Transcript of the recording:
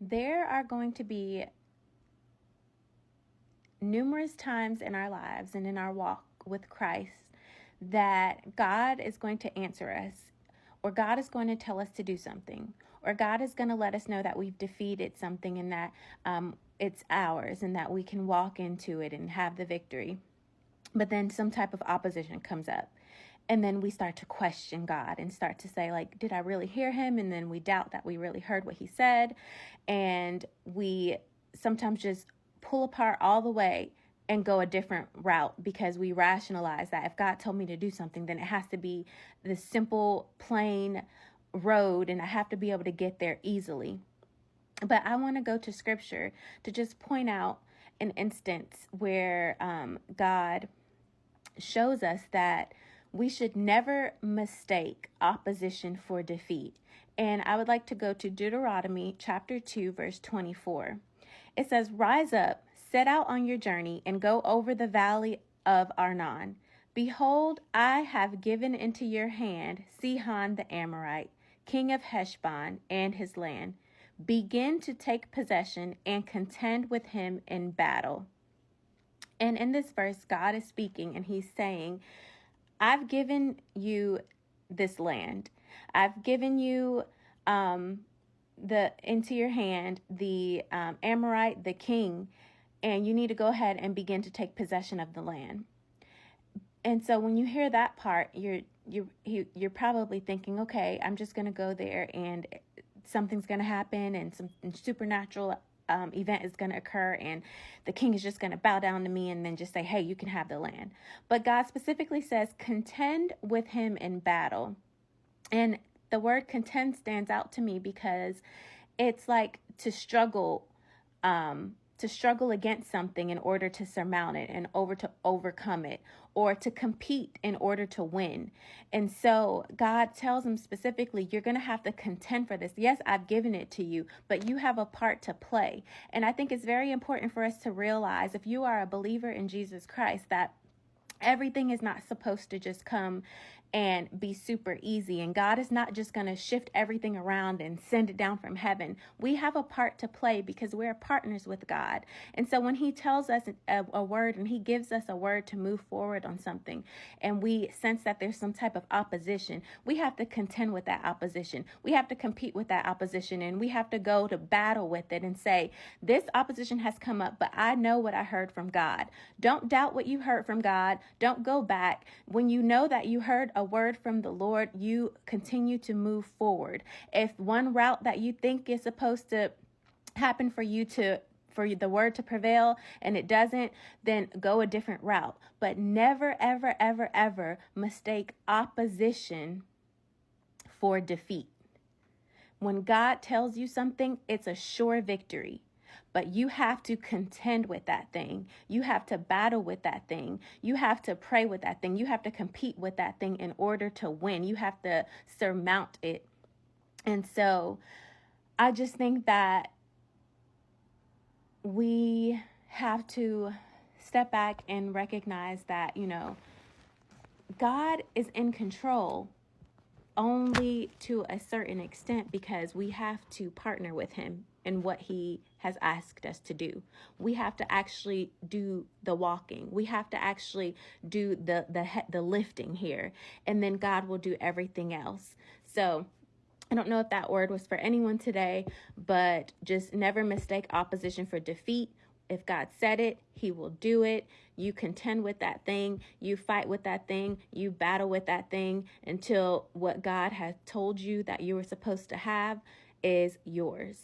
There are going to be numerous times in our lives and in our walk with Christ that God is going to answer us, or God is going to tell us to do something, or God is going to let us know that we've defeated something and that it's ours and that we can walk into it and have the victory. But then some type of opposition comes up. And then we start to question God and start to say, like, did I really hear him? And then we doubt that we really heard what he said. And we sometimes just pull apart all the way and go a different route because we rationalize that if God told me to do something, then it has to be the simple, plain road and I have to be able to get there easily. But I want to go to scripture to just point out an instance where God shows us that we should never mistake opposition for defeat. And I would like to go to Deuteronomy chapter 2, verse 24. It says, "Rise up, set out on your journey, and go over the valley of Arnon. Behold, I have given into your hand Sihon the Amorite, king of Heshbon, and his land. Begin to take possession and contend with him in battle." And in this verse, God is speaking and he's saying, I've given you this land. I've given you into your hand the Amorite, the king, and you need to go ahead and begin to take possession of the land. And so when you hear that part, you're probably thinking, okay, I'm just going to go there and something's going to happen and some supernatural event is going to occur and the king is just going to bow down to me and then just say, hey, you can have the land. But God specifically says, contend with him in battle. And the word contend stands out to me because it's like to struggle against something in order to surmount it and to overcome it, or to compete in order to win. And so God tells him specifically, you're going to have to contend for this. Yes, I've given it to you, but you have a part to play. And I think it's very important for us to realize, if you are a believer in Jesus Christ, that everything is not supposed to just come and be super easy. And God is not just going to shift everything around and send it down from heaven. We have a part to play because we're partners with God. And so when he tells us a word and he gives us a word to move forward on something, and we sense that there's some type of opposition, we have to contend with that opposition. We have to compete with that opposition, and we have to go to battle with it and say, this opposition has come up, but I know what I heard from God. Don't doubt what you heard from God. Don't go back. When you know that you heard a word from the Lord, you continue to move forward. If one route that you think is supposed to happen for the word to prevail and it doesn't, then go a different route. But never, ever, ever, ever mistake opposition for defeat. When God tells you something, it's a sure victory. But you have to contend with that thing. You have to battle with that thing. You have to pray with that thing. You have to compete with that thing in order to win. You have to surmount it. And so I just think that we have to step back and recognize that, God is in control only to a certain extent, because we have to partner with him in what he has asked us to do. We have to actually do the walking. We have to actually do the lifting here, and then God will do everything else. So I don't know if that word was for anyone today, but just never mistake opposition for defeat. If God said it, he will do it. You contend with that thing. You fight with that thing. You battle with that thing until what God has told you that you were supposed to have is yours.